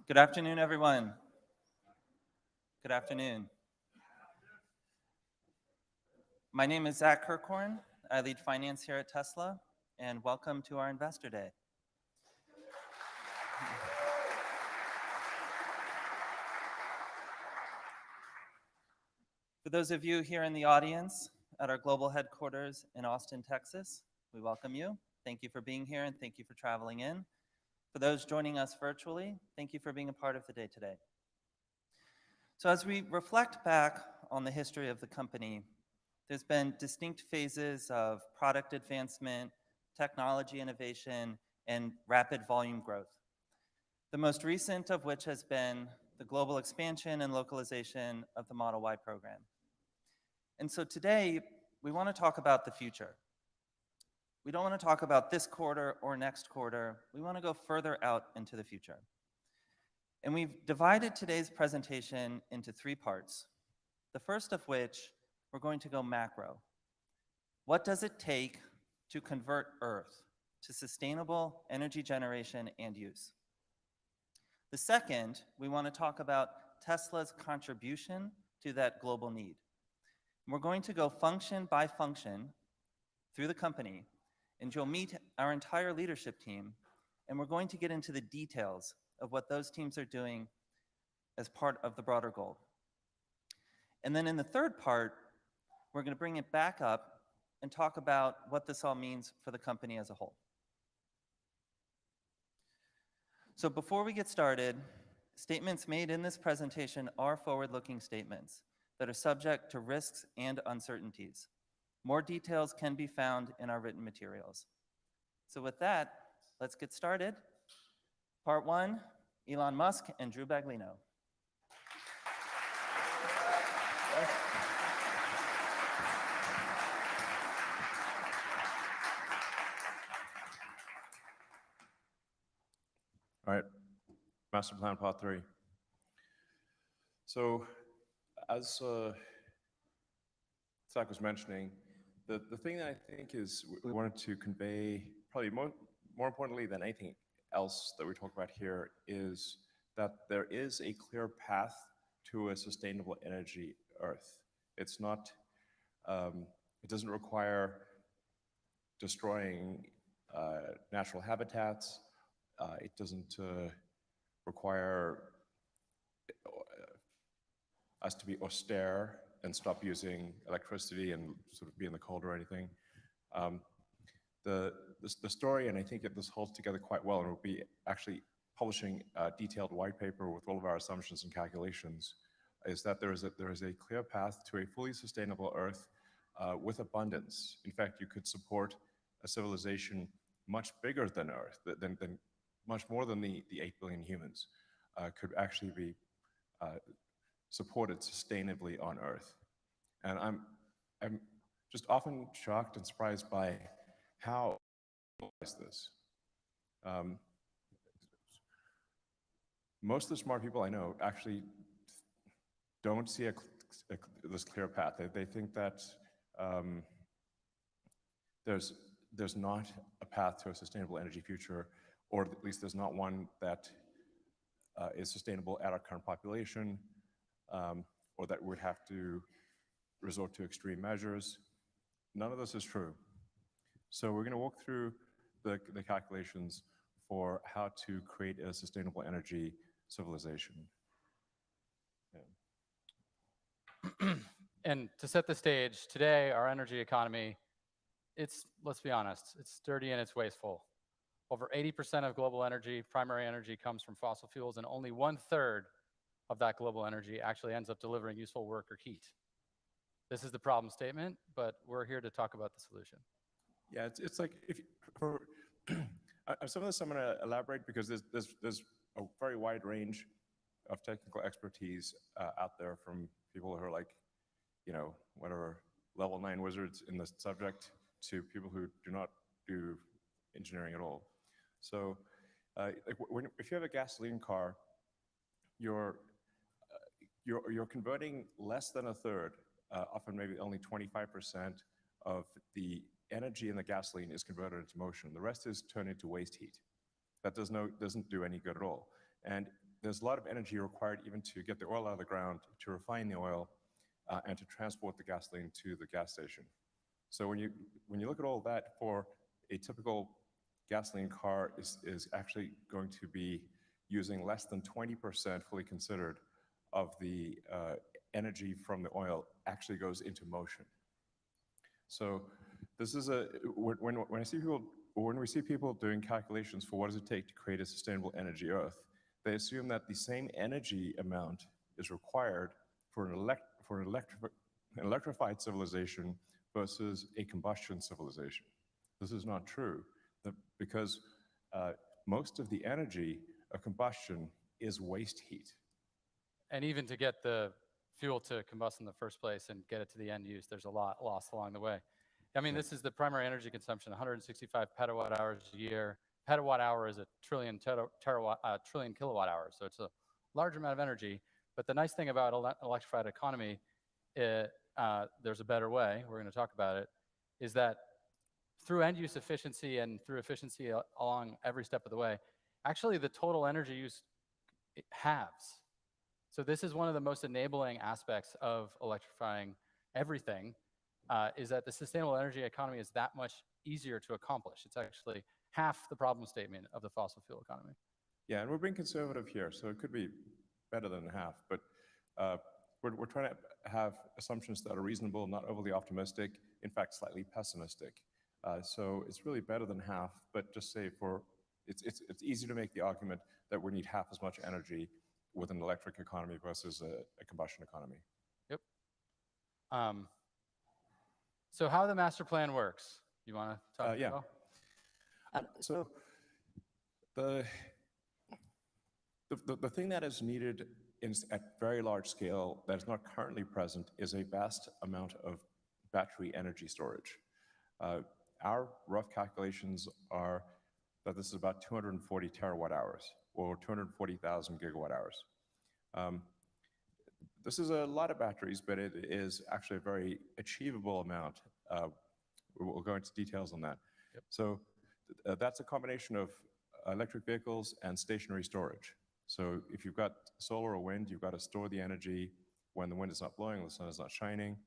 Good afternoon, everyone. Good afternoon. My name is Zach Kirkhorn. I lead finance here at Tesla, and welcome to our Investor Day. For those of you here in the audience at our global headquarters in Austin, Texas, we welcome you. Thank you for being here, and thank you for traveling in. For those joining us virtually, thank you for being a part of the day today. So as we reflect back on the history of the company, there's been distinct phases of product advancement, technology innovation, and rapid volume growth. The most recent of which has been the global expansion and localization of the Model Y program. And so today, we want to talk about the future. We don't want to talk about this quarter or next quarter. We want to go further out into the future. And we've divided today's presentation into three parts. The first of which, we're going to go macro. What does it take to convert Earth to sustainable energy generation and use? The second, we want to talk about Tesla's contribution to that global need. And we're going to go function by function through the company, and you'll meet our entire leadership team, and we're going to get into the details of what those teams are doing as part of the broader goal. And then in the third part, we're going to bring it back up and talk about what this all means for the company as a whole. So before we get started, statements made in this presentation are forward-looking statements that are subject to risks and uncertainties. More details can be found in our written materials. So with that, let's get started. Part one, Elon Musk and Drew Baglino. All right, Master Plan Part 3. So as Zach was mentioning, the thing that I think is we wanted to convey, probably more importantly than anything else that we talk about here, is that there is a clear path to a sustainable energy Earth. It's not, it doesn't require destroying natural habitats. It doesn't require us to be austere and stop using electricity and sort of be in the cold or anything. The story, and I think this holds together quite well, and we'll be actually publishing a detailed white paper with all of our assumptions and calculations, is that there is a clear path to a fully sustainable Earth with abundance. In fact, you could support a civilization much bigger than Earth, than much more than the 8 billion humans could actually be supported sustainably on Earth. And I'm just often shocked and surprised by how this. Most of the smart people I know actually don't see this clear path. They think that there's not a path to a sustainable energy future, or at least there's not one that is sustainable at our current population, or that we'd have to resort to extreme measures. None of this is true. So we're going to walk through the calculations for how to create a sustainable energy civilization. Yeah. And to set the stage, today our energy economy, let's be honest, it's dirty and it's wasteful. Over 80% of global energy, primary energy, comes from fossil fuels, and only 1/3 of that global energy actually ends up delivering useful work or heat. This is the problem statement, but we're here to talk about the solution. Yeah, it's like, for some of this I'm going to elaborate because there's a very wide range of technical expertise out there, from people who are like, whatever, level 9 wizards in the subject, to people who do not do engineering at all. So if you have a gasoline car, you're converting less than 1/3, often maybe only 25% of the energy in the gasoline is converted into motion. The rest is turned into waste heat. That doesn't do any good at all. And there's a lot of energy required even to get the oil out of the ground, to refine the oil, and to transport the gasoline to the gas station. So when you look at all that, for a typical gasoline car is actually going to be using less than 20%, fully considered, of the energy from the oil actually goes into motion. So this is when we see people doing calculations for what does it take to create a sustainable energy Earth, they assume that the same energy amount is required for an electrified civilization versus a combustion civilization. This is not true, because most of the energy of combustion is waste heat. And even to get the fuel to combust in the first place and get it to the end use, there's a lot lost along the way. I mean, this is the primary energy consumption, 165 petawatt hours a year. Petawatt hour is a trillion kilowatt hours, so it's a large amount of energy. But the nice thing about electrified economy, there's a better way, we're going to talk about it, is that through end use efficiency and through efficiency along every step of the way, actually the total energy use halves. So this is one of the most enabling aspects of electrifying everything, is that the sustainable energy economy is that much easier to accomplish. It's actually half the problem statement of the fossil fuel economy. Yeah, and we're being conservative here, so it could be better than half, but we're trying to have assumptions that are reasonable, not overly optimistic, in fact, slightly pessimistic. So it's really better than half, but just say it's easy to make the argument that we need half as much energy with an electric economy versus a combustion economy. Yep. So how the master plan works? You want to talk yeah. about? So the thing that is needed at very large scale that is not currently present is a vast amount of battery energy storage. Our rough calculations are that this is about 240 terawatt hours, or 240,000 gigawatt hours. This is a lot of batteries, but it is actually a very achievable amount. We'll go into details on that. Yep. So that's a combination of electric vehicles and stationary storage. So if you've got solar or wind, you've got to store the energy when the wind is not blowing, the sun is not shining.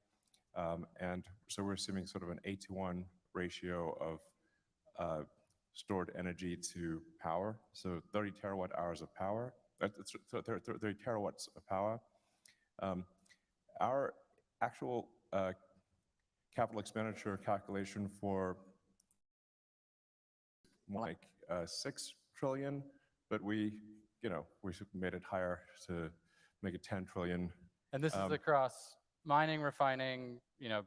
And so we're assuming sort of an 8-to-1 ratio of stored energy to power. So 30 terawatt hours of power, 30 terawatts of power. Our actual capital expenditure calculation for more like 6 trillion, but we made it higher to make it 10 trillion. And this is across mining, refining,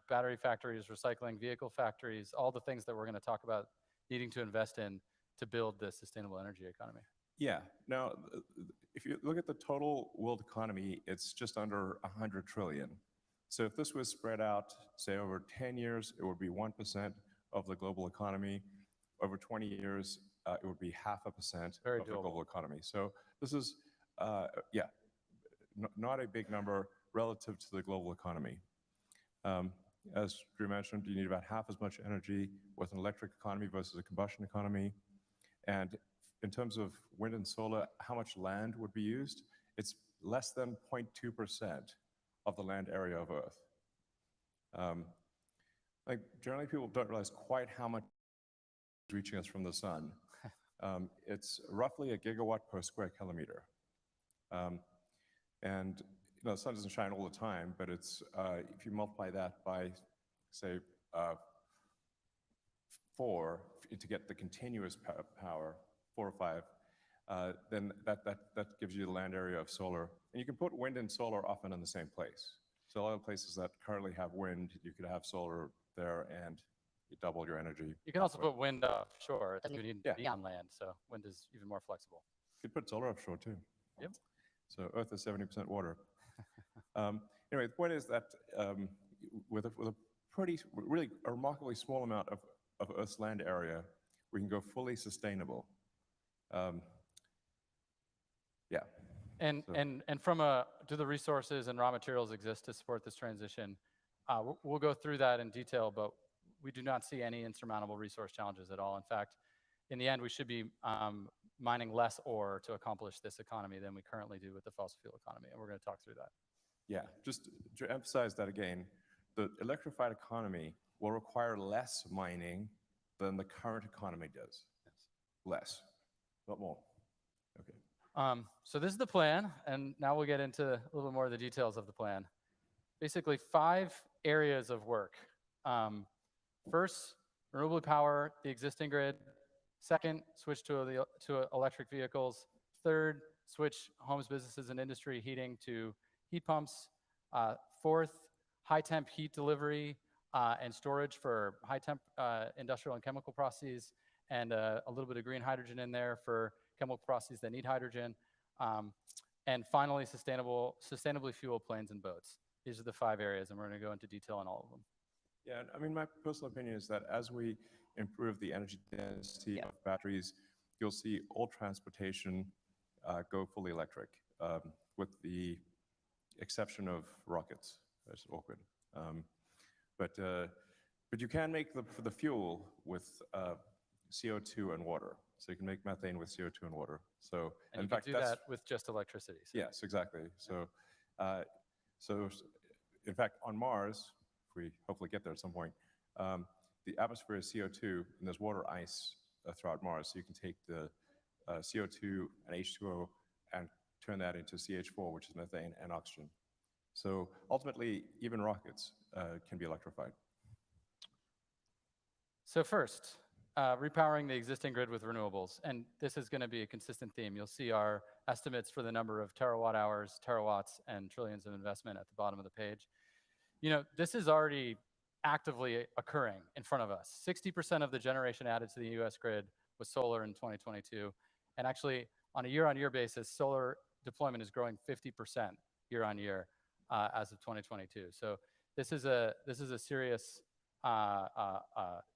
battery factories, recycling, vehicle factories, all the things that we're going to talk about needing to invest in to build this sustainable energy economy. Yeah. Now, if you look at the total world economy, it's just under 100 trillion. So if this was spread out, say, over 10 years, it would be 1% of the global economy. Over 20 years, it would be 0.5% of the global economy. So this is, not a big number relative to the global economy. As Drew mentioned, you need about half as much energy with an electric economy versus a combustion economy. And in terms of wind and solar, how much land would be used? It's less than 0.2% of the land area of Earth. Generally, people don't realize quite how much is reaching us from the sun. It's roughly a gigawatt per square kilometer. And the sun doesn't shine all the time, but it's if you multiply that by, say, 4 to get the continuous power, 4 or 5, then that gives you the land area of solar. And you can put wind and solar often in the same place. So a lot of places that currently have wind, you could have solar there and you double your energy. You can also put wind offshore. It doesn't even need to be on land, so wind is even more flexible. You could put solar offshore too. Yep. So Earth is 70% water. Anyway, the point is that with a really a remarkably small amount of Earth's land area, we can go fully sustainable. Yeah. And do the resources and raw materials exist to support this transition? We'll go through that in detail, but we do not see any insurmountable resource challenges at all. In fact, in the end, we should be mining less ore to accomplish this economy than we currently do with the fossil fuel economy. And we're going to talk through that. Yeah, just to emphasize that again, the electrified economy will require less mining than the current economy does. Yes. Less, not more. Okay. So this is the plan, and now we'll get into a little bit more of the details of the plan. Basically, 5 areas of work. First, renewable power the existing grid. Second, switch to electric vehicles. Third, switch homes, businesses, and industry heating to heat pumps. Fourth, high temp heat delivery and storage for high temp industrial and chemical processes, and a little bit of green hydrogen in there for chemical processes that need hydrogen. And finally, sustainably fueled planes and boats. These are the 5 areas, and we're going to go into detail on all of them. Yeah, I mean, my personal opinion is that as we improve the energy density of batteries, you'll see all transportation go fully electric, with the exception of rockets. That's awkward. But you can make the fuel with CO2 and water. So you can make methane with CO2 and water. So And in you fact, can do that's that with just electricity. So. yes, exactly. So in fact, on Mars, if we hopefully get there at some point, the atmosphere is CO2 and there's water ice throughout Mars. So you can take the CO2 and H2O and turn that into CH4, which is methane and oxygen. So ultimately, even rockets can be electrified. So first, repowering the existing grid with renewables. And this is going to be a consistent theme. You'll see our estimates for the number of terawatt hours, terawatts, and trillions of investment at the bottom of the page. You know, this is already actively occurring in front of us. 60% of the generation added to the US grid was solar in 2022. And actually, on a year-on-year basis, solar deployment is growing 50% year-on-year as of 2022. So this is a serious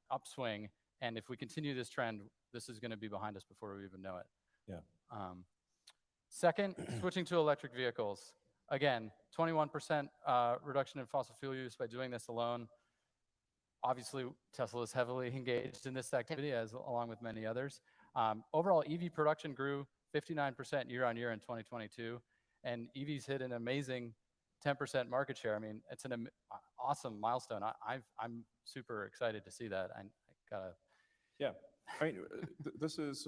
upswing. And if we continue this trend, this is going to be behind us before we even know it. Yeah. Second, switching to electric vehicles. Again, 21% reduction in fossil fuel use by doing this alone. Obviously, Tesla is heavily engaged in this activity, along with many others. Overall, EV production grew 59% year on year in 2022, and EVs hit an amazing 10% market share. I mean, it's an awesome milestone. I'm super excited to see that. I gotta. Yeah, I mean, this is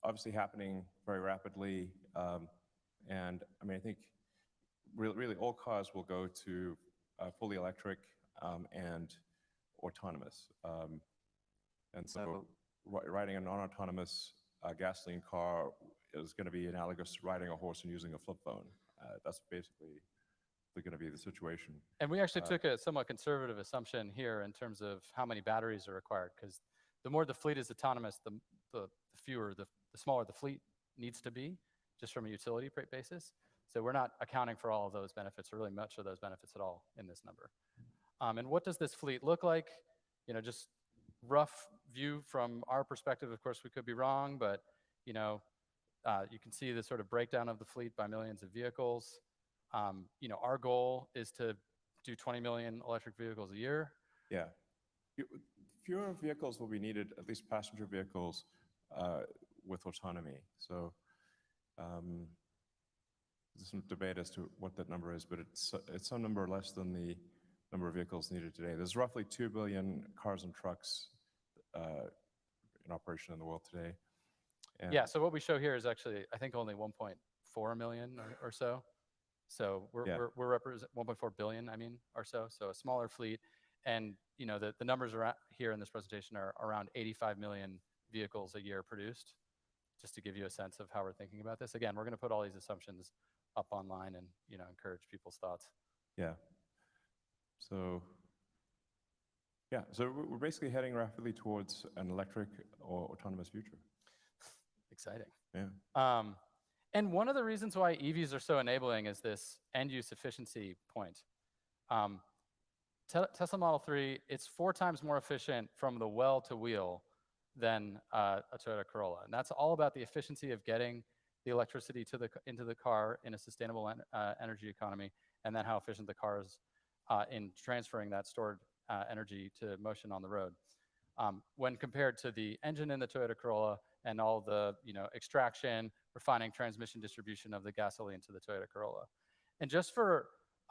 obviously happening very rapidly, and I mean, I think really all cars will go to fully electric and autonomous, and so riding a non-autonomous gasoline car is going to be analogous to riding a horse and using a flip phone. That's basically going to be the situation. And we actually took a somewhat conservative assumption here in terms of how many batteries are required, because the more the fleet is autonomous, the smaller the fleet needs to be, just from a utility basis. So we're not accounting for all of those benefits, or really much of those benefits at all, in this number. And what does this fleet look like? You know, just rough view from our perspective. Of course, we could be wrong, but you know, you can see the sort of breakdown of the fleet by millions of vehicles. You know, our goal is to do 20 million electric vehicles a year. Yeah. Fewer vehicles will be needed, at least passenger vehicles, with autonomy. So there's some debate as to what that number is, but it's some number less than the number of vehicles needed today. There's roughly 2 billion cars and trucks in operation in the world today. And yeah, so what we show here is actually, I think, only 1.4 million or so. So we're represent 1.4 billion, I mean, or so. So a smaller fleet, and you know, the numbers around here in this presentation are around 85 million vehicles a year produced, just to give you a sense of how we're thinking about this. Again, we're going to put all these assumptions up online and, you know, encourage people's thoughts. Yeah. So yeah, so we're basically heading rapidly towards an electric or autonomous future. Exciting. Yeah. And one of the reasons why EVs are so enabling is this end-use efficiency point. Tesla Model 3, it's 4 times more efficient from the well to wheel than a Toyota Corolla. And that's all about the efficiency of getting the electricity into the car in a sustainable energy economy, and then how efficient the car is in transferring that stored energy to motion on the road. When compared to the engine in the Toyota Corolla and all the extraction, refining, transmission, distribution of the gasoline to the Toyota Corolla. And just for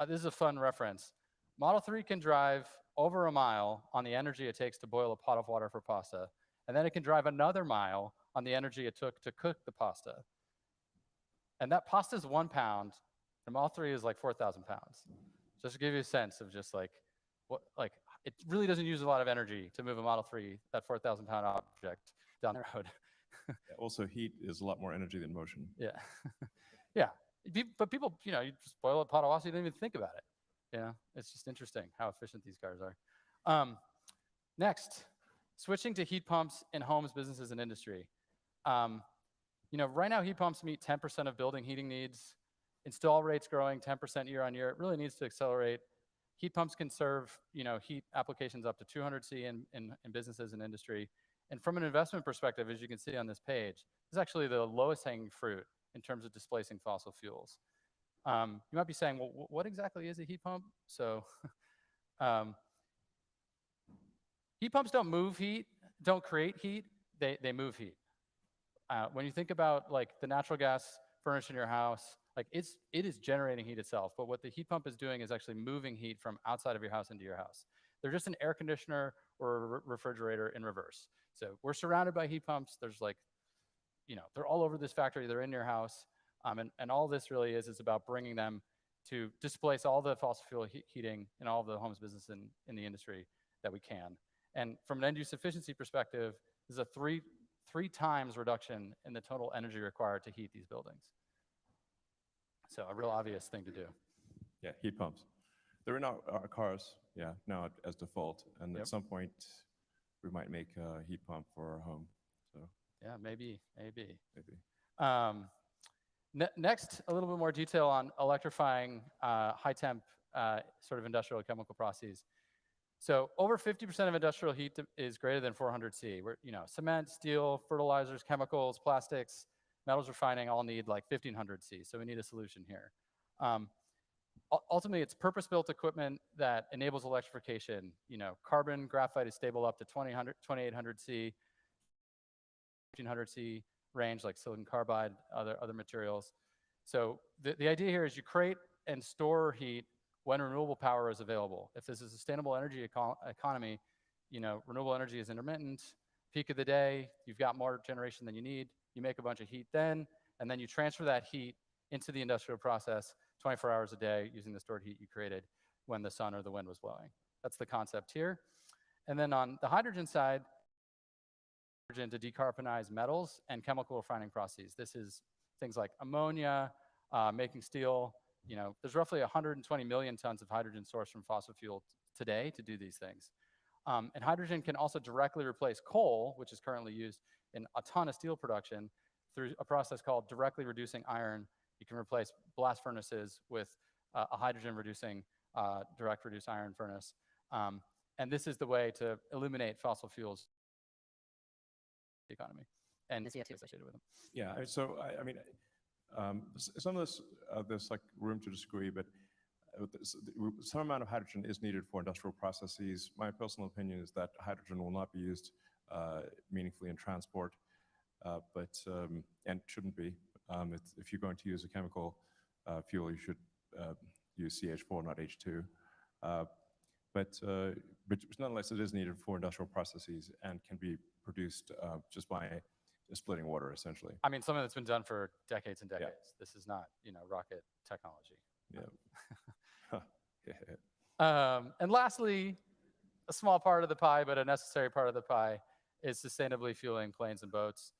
this is a fun reference. Model 3 can drive over a mile on the energy it takes to boil a pot of water for pasta, and then it can drive another mile on the energy it took to cook the pasta. And that pasta is 1 pound, and Model 3 is like 4,000 pounds. Just to give you a sense of just like it really doesn't use a lot of energy to move a Model 3, that 4,000 pound object, down the road. Yeah, also, heat is a lot more energy than motion. Yeah, yeah. But people, you just boil a pot of water, you don't even think about it. It's just interesting how efficient these cars are. Next, switching to heat pumps in homes, businesses, and industry. Right now, heat pumps meet 10% of building heating needs. Install rates growing 10% year on year. It really needs to accelerate. Heat pumps can serve, heat applications up to 200 C in businesses and industry. And from an investment perspective, as you can see on this page, this is actually the lowest hanging fruit in terms of displacing fossil fuels. You might be saying, well, what exactly is a heat pump? So heat pumps don't move heat, don't create heat, they move heat. When you think about like the natural gas furnace in your house, like it is generating heat itself, but what the heat pump is doing is actually moving heat from outside of your house into your house. They're just an air conditioner or a refrigerator in reverse. So we're surrounded by heat pumps. There's like, they're all over this factory. They're in your house. And all this really is about bringing them to displace all the fossil fuel heating in all of the homes, business, and in the industry that we can. And from an end use efficiency perspective, there's a three times reduction in the total energy required to heat these buildings. So a real obvious thing to do. Yeah, heat pumps. They're in our cars, now as default. And at some point, we might make a heat pump for our home. So yeah, maybe. Next, a little bit more detail on electrifying high temp sort of industrial chemical processes. So over 50% of industrial heat is greater than 400 C. Where, cement, steel, fertilizers, chemicals, plastics, metals refining all need like 1500 C. So we need a solution here. Ultimately, it's purpose-built equipment that enables electrification. Carbon graphite is stable up to 2800 C, 1500 C range, like silicon carbide, other materials. So the idea here is you create and store heat when renewable power is available. If this is a sustainable energy economy, renewable energy is intermittent, peak of the day, you've got more generation than you need, you make a bunch of heat then, and then you transfer that heat into the industrial process 24 hours a day using the stored heat you created when the sun or the wind was blowing. That's the concept here. And then on the hydrogen side, to decarbonize metals and chemical refining processes. This is things like ammonia, making steel. There's roughly 120 million tons of hydrogen sourced from fossil fuel today to do these things. And hydrogen can also directly replace coal, which is currently used in a ton of steel production, through a process called directly reducing iron. You can replace blast furnaces with a hydrogen reducing direct reduced iron furnace. And this is the way to eliminate fossil fuels economy and the CO2 associated with them. Yeah, so I mean, some of this, there's like room to disagree, but some amount of hydrogen is needed for industrial processes. My personal opinion is that hydrogen will not be used meaningfully in transport, and shouldn't be. If you're going to use a chemical fuel, you should use CH4, not H2. But nonetheless, it is needed for industrial processes and can be produced just by splitting water, essentially. I mean, something that's been done for decades and decades. Yeah. This is not, rocket technology. Yeah. And lastly, a small part of the pie, but a necessary part of the pie, is sustainably fueling planes and boats.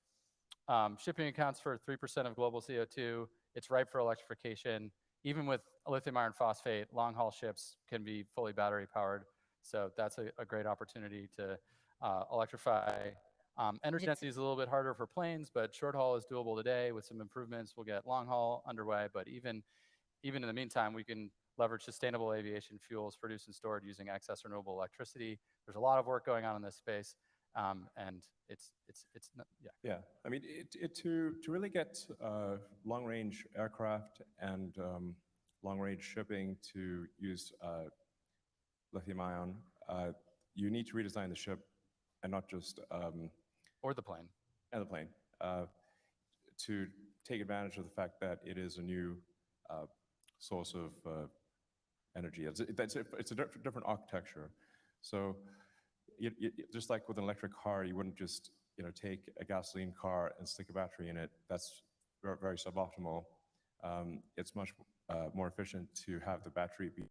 Shipping accounts for 3% of global CO2. It's ripe for electrification. Even with lithium iron phosphate, long-haul ships can be fully battery powered. So that's a great opportunity to electrify. Energy density is a little bit harder for planes, but short haul is doable today. With some improvements, we'll get long haul underway. But even in the meantime, we can leverage sustainable aviation fuels produced and stored using excess renewable electricity. There's a lot of work going on in this space, and it's yeah. I mean, to really get long-range aircraft and long-range shipping to use lithium-ion, you need to redesign the ship and not just or the plane. And the plane. to take advantage of the fact that it is a new source of energy. It's a different architecture. So just like with an electric car, you wouldn't just take a gasoline car and stick a battery in it. That's very suboptimal. It's much more efficient to have the battery be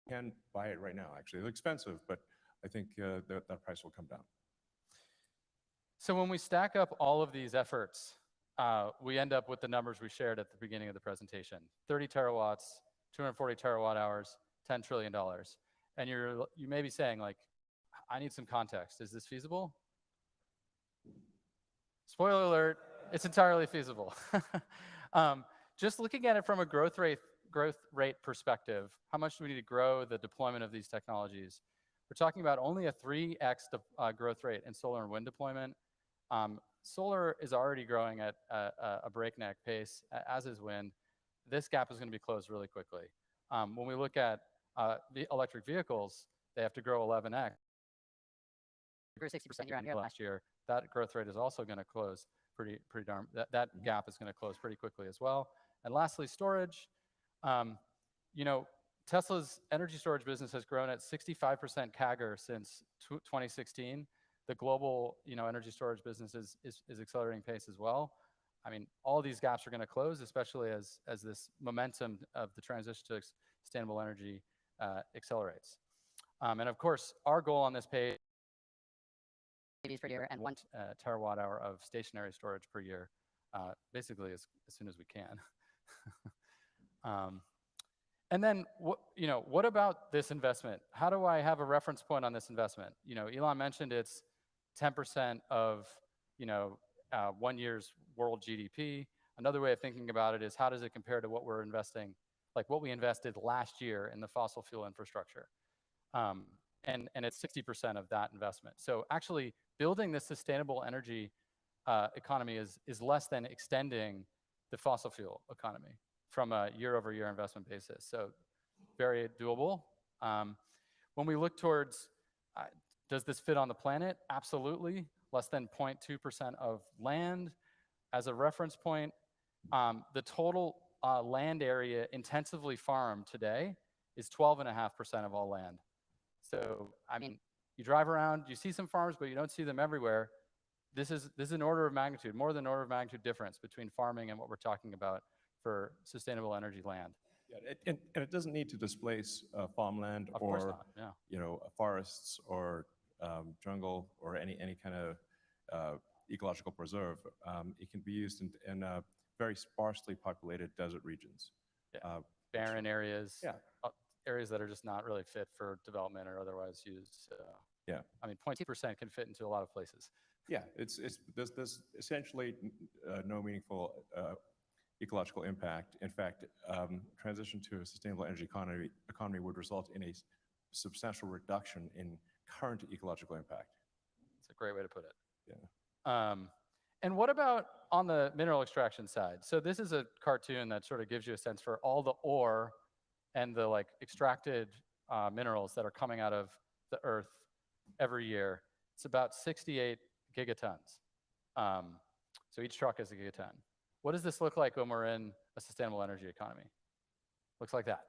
can buy it right now, actually. It's expensive, but I think that price will come down. So when we stack up all of these efforts, we end up with the numbers we shared at the beginning of the presentation. 30 terawatts, 240 terawatt hours, $10 trillion. And you may be saying, like, I need some context. Is this feasible? Spoiler alert, it's entirely feasible. Just looking at it from a growth rate perspective, how much do we need to grow the deployment of these technologies? We're talking about only a 3x growth rate in solar and wind deployment. Solar is already growing at a breakneck pace, as is wind. This gap is going to be closed really quickly. When we look at the electric vehicles, they have to grow 11x. Grew 60% year on year last year. That growth rate is also going to close pretty darn. That gap is going to close pretty quickly as well. And lastly, storage. Tesla's energy storage business has grown at 65% CAGR since 2016. The global, energy storage business is accelerating pace as well. I mean, all these gaps are going to close, especially as this momentum of the transition to sustainable energy accelerates. And of course, our goal on this page per year and 1 terawatt hour of stationary storage per year, basically as soon as we can. And then, what about this investment? How do I have a reference point on this investment? Elon mentioned it's 10% of, 1 year's world GDP. Another way of thinking about it is how does it compare to what we're investing, like what we invested last year in the fossil fuel infrastructure? And it's 60% of that investment. So actually building this sustainable energy economy is less than extending the fossil fuel economy from a year-over-year investment basis. So very doable. When we look towards, does this fit on the planet? Absolutely. Less than 0.2% of land. As a reference point, the total land area intensively farmed today is 12.5% of all land. So, I mean, you drive around, you see some farms, but you don't see them everywhere. This is an order of magnitude, more than an order of magnitude difference between farming and what we're talking about for sustainable energy land. Yeah, and it doesn't need to displace farmland Of course or not, yeah. Forests or jungle or any kind of ecological preserve. It can be used in very sparsely populated desert regions. Yeah. Barren areas. Yeah. Areas that are just not really fit for development or otherwise used. Yeah. I mean, 0.2% can fit into a lot of places. Yeah, there's essentially no meaningful ecological impact. In fact, transition to a sustainable energy economy would result in a substantial reduction in current ecological impact. It's a great way to put it. Yeah. And what about on the mineral extraction side? So this is a cartoon that sort of gives you a sense for all the ore and the extracted minerals that are coming out of the earth every year. It's about 68 gigatons. So each truck is a gigaton. What does this look like when we're in a sustainable energy economy? Looks like that.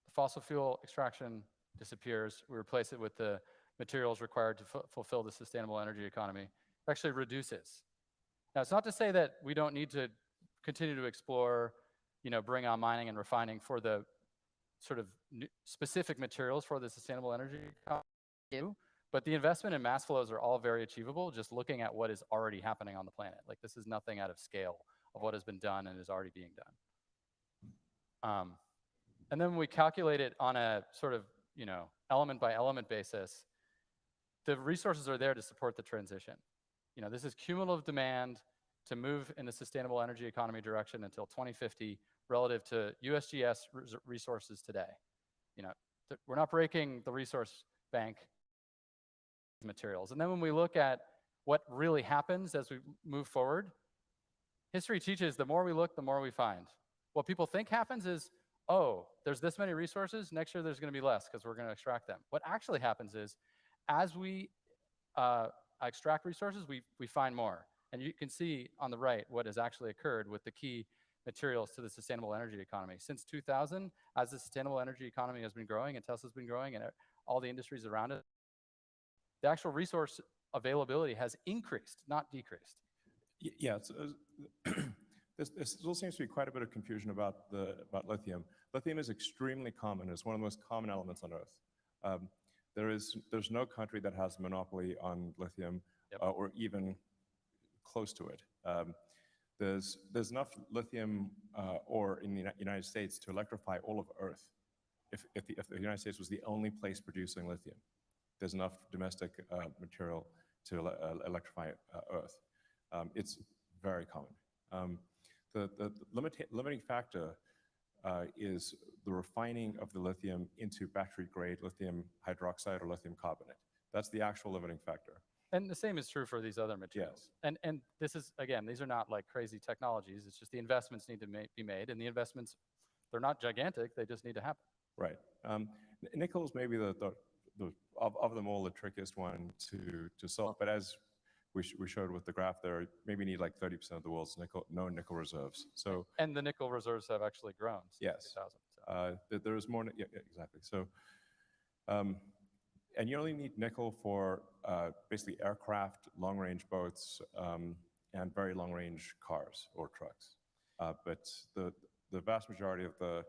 The fossil fuel extraction disappears. We replace it with the materials required to fulfill the sustainable energy economy. It actually reduces. Now, it's not to say that we don't need to continue to explore, bring on mining and refining for the sort of specific materials for the sustainable energy economy. But the investment and mass flows are all very achievable just looking at what is already happening on the planet. Like, this is nothing out of scale of what has been done and is already being done. And then when we calculate it on a sort of, element by element basis, the resources are there to support the transition. This is cumulative demand to move in the sustainable energy economy direction until 2050 relative to USGS resources today. We're not breaking the resource bank materials. And then when we look at what really happens as we move forward, history teaches the more we look, the more we find. What people think happens is, oh, there's this many resources, next year there's going to be less because we're going to extract them. What actually happens is, as we extract resources, we find more. And you can see on the right what has actually occurred with the key materials to the sustainable energy economy. Since 2000, as the sustainable energy economy has been growing and Tesla's been growing and all the industries around it, the actual resource availability has increased, not decreased. Yeah, there still seems to be quite a bit of confusion about lithium. Lithium is extremely common. It's one of the most common elements on Earth. There's no country that has a monopoly on lithium, Yep. or even close to it. There's enough lithium ore in the United States to electrify all of Earth. If the United States was the only place producing lithium, there's enough domestic material to electrify Earth. It's very common. The limiting factor is the refining of the lithium into battery-grade lithium hydroxide or lithium carbonate. That's the actual limiting factor. And the same is true for these other materials. Yes. And this is, again, these are not like crazy technologies. It's just the investments need to be made. And the investments, they're not gigantic. They just need to happen. Right. Nickel is maybe of them all the trickiest one to solve. But as we showed with the graph there, maybe need like 30% of the world's known nickel reserves. So and the nickel reserves have actually grown since 2000. So. There is more. Yeah, exactly. So, and you only need nickel for basically aircraft, long-range boats, and very long-range cars or trucks. But the vast majority of the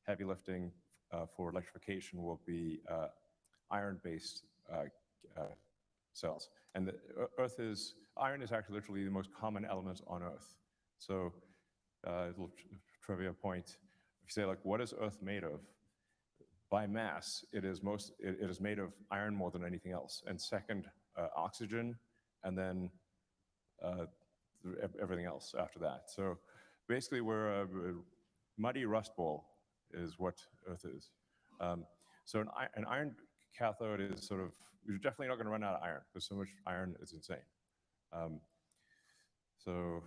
heavy lifting for electrification will be iron-based cells. And iron is actually literally the most common element on Earth. So, a little trivia point, if you say like, what is Earth made of? By mass, it is made of iron more than anything else. And second, oxygen, and then everything else after that. So basically we're a muddy rust ball is what Earth is. So an iron cathode is sort of, you're definitely not going to run out of iron. There's so much iron, it's insane. So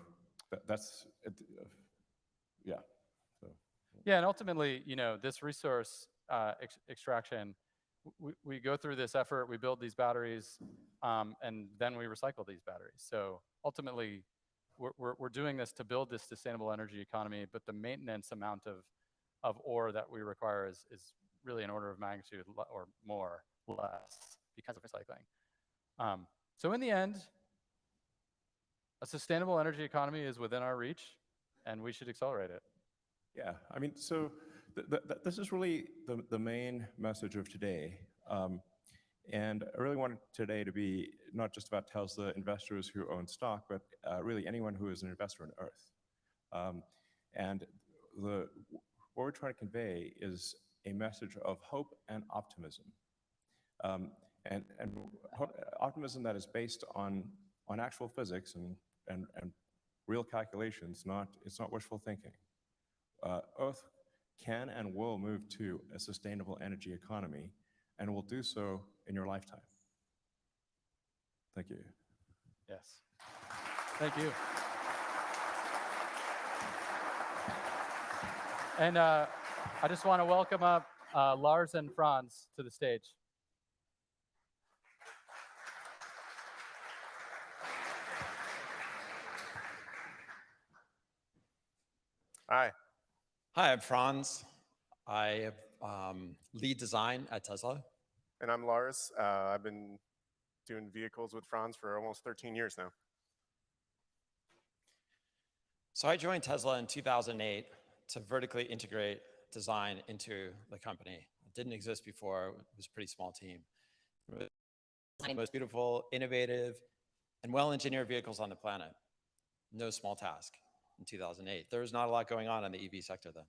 that's, yeah. So. Yeah, and ultimately, this resource extraction, we go through this effort, we build these batteries, and then we recycle these batteries. So ultimately, we're doing this to build this sustainable energy economy, but the maintenance amount of ore that we require is really an order of magnitude or more less because of recycling. So in the end, a sustainable energy economy is within our reach, and we should accelerate it. Yeah, I mean, so this is really the main message of today. And I really wanted today to be not just about Tesla investors who own stock, but really anyone who is an investor in Earth. And what we're trying to convey is a message of hope and optimism. And optimism that is based on actual physics and real calculations, it's not wishful thinking. Earth can and will move to a sustainable energy economy, and will do so in your lifetime. Thank you. Yes. Thank you. And I just want to welcome up Lars and Franz to the stage. Hi. Hi, I'm Franz. I lead design at Tesla. And I'm Lars. I've been doing vehicles with Franz for almost 13 years now. So I joined Tesla in 2008 to vertically integrate design into the company. It didn't exist before. It was a pretty small team. It was the most beautiful, innovative, and well-engineered vehicles on the planet. No small task in 2008. There was not a lot going on in the EV sector then.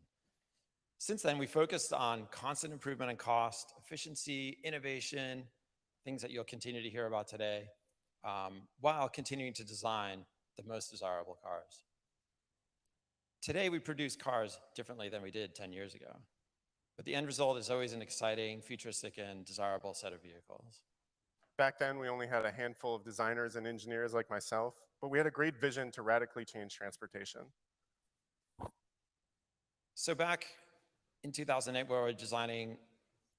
Since then, we focused on constant improvement in cost, efficiency, innovation, things that you'll continue to hear about today, while continuing to design the most desirable cars. Today, we produce cars differently than we did 10 years ago, but the end result is always an exciting, futuristic, and desirable set of vehicles. Back then, we only had a handful of designers and engineers like myself, but we had a great vision to radically change transportation. So back in 2008, where we were designing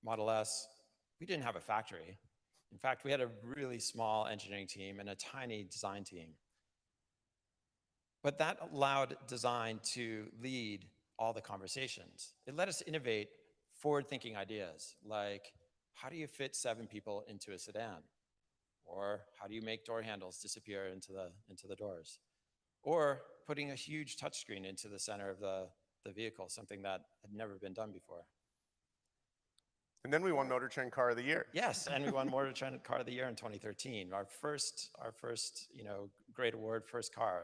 Model S, we didn't have a factory. In fact, we had a really small engineering team and a tiny design team. But that allowed design to lead all the conversations. It let us innovate forward-thinking ideas like, how do you fit 7 people into a sedan? Or how do you make door handles disappear into the doors? Or putting a huge touchscreen into the center of the vehicle, something that had never been done before. And then we won Motor Trend Car of the Year. Yes, and we won Motor Trend Car of the Year in 2013. Our first, great award, first car.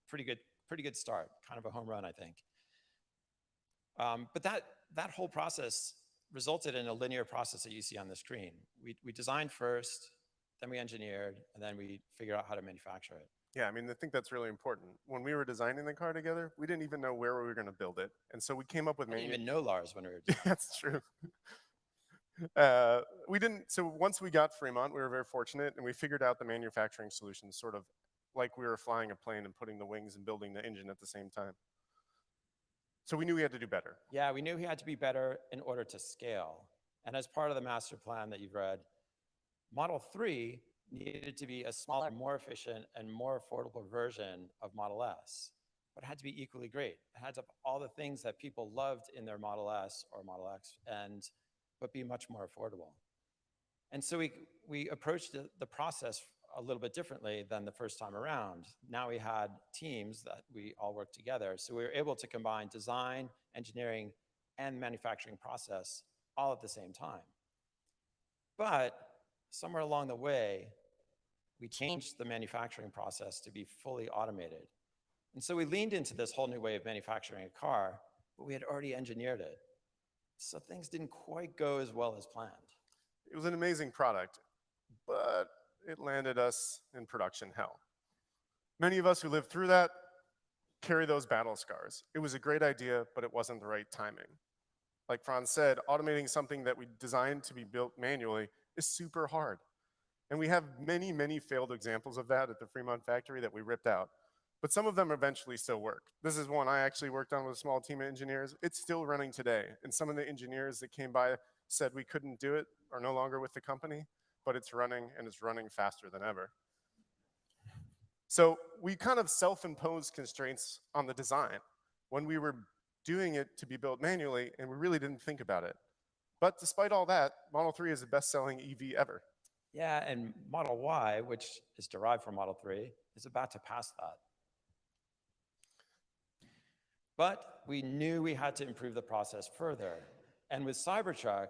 Pretty good start. Kind of a home run, I think. But that whole process resulted in a linear process that you see on the screen. We designed first, then we engineered, and then we figured out how to manufacture it. Yeah, I mean, I think that's really important. When we were designing the car together, we didn't even know where we were going to build it. And so we came up with I didn't even know Lars when we were doing it. That's true. So once we got Fremont, we were very fortunate, and we figured out the manufacturing solutions, sort of like we were flying a plane and putting the wings and building the engine at the same time. So we knew we had to do better. Yeah, we knew he had to be better in order to scale. And as part of the master plan that you've read, Model 3 needed to be a smaller, more efficient, and more affordable version of Model S. But it had to be equally great. It had to have all the things that people loved in their Model S or Model X, but be much more affordable. And so we approached the process a little bit differently than the first time around. Now we had teams that we all worked together. So we were able to combine design, engineering, and manufacturing process all at the same time. But somewhere along the way, we changed the manufacturing process to be fully automated. And so we leaned into this whole new way of manufacturing a car, but we had already engineered it. So things didn't quite go as well as planned. It was an amazing product, but it landed us in production hell. Many of us who lived through that carry those battle scars. It was a great idea, but it wasn't the right timing. Like Franz said, automating something that we designed to be built manually is super hard. And we have many, many failed examples of that at the Fremont factory that we ripped out. But some of them eventually still work. This is one I actually worked on with a small team of engineers. It's still running today. And some of the engineers that came by said we couldn't do it are no longer with the company, but it's running, and it's running faster than ever. So we kind of self-imposed constraints on the design when we were doing it to be built manually, and we really didn't think about it. But despite all that, Model 3 is the best-selling EV ever. Yeah, and Model Y, which is derived from Model 3, is about to pass that. But we knew we had to improve the process further. And with Cybertruck,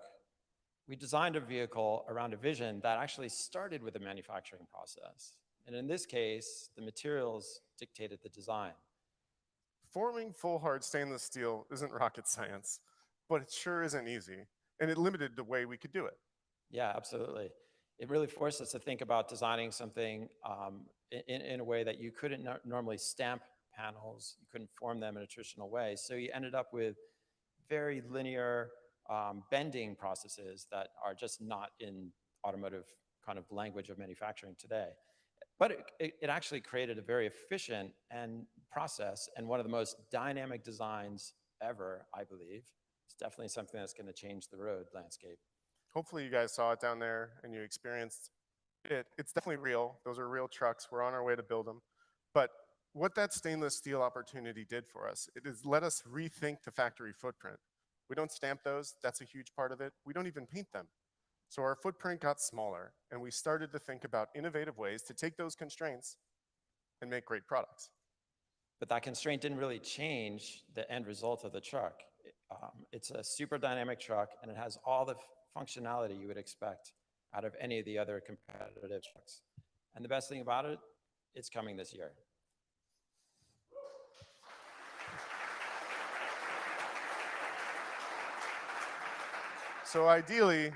we designed a vehicle around a vision that actually started with the manufacturing process. And in this case, the materials dictated the design. Forming full hard stainless steel isn't rocket science, but it sure isn't easy. And it limited the way we could do it. Yeah, absolutely. It really forced us to think about designing something in a way that you couldn't normally stamp panels. You couldn't form them in a traditional way. So you ended up with very linear bending processes that are just not in automotive kind of language of manufacturing today. But it actually created a very efficient process and one of the most dynamic designs ever, I believe. It's definitely something that's going to change the road landscape. Hopefully you guys saw it down there and you experienced it. It's definitely real. Those are real trucks. We're on our way to build them. But what that stainless steel opportunity did for us, it has let us rethink the factory footprint. We don't stamp those. That's a huge part of it. We don't even paint them. So our footprint got smaller, and we started to think about innovative ways to take those constraints and make great products. But that constraint didn't really change the end result of the truck. It's a super dynamic truck, and it has all the functionality you would expect out of any of the other competitive trucks. And the best thing about it, it's coming this year. So ideally,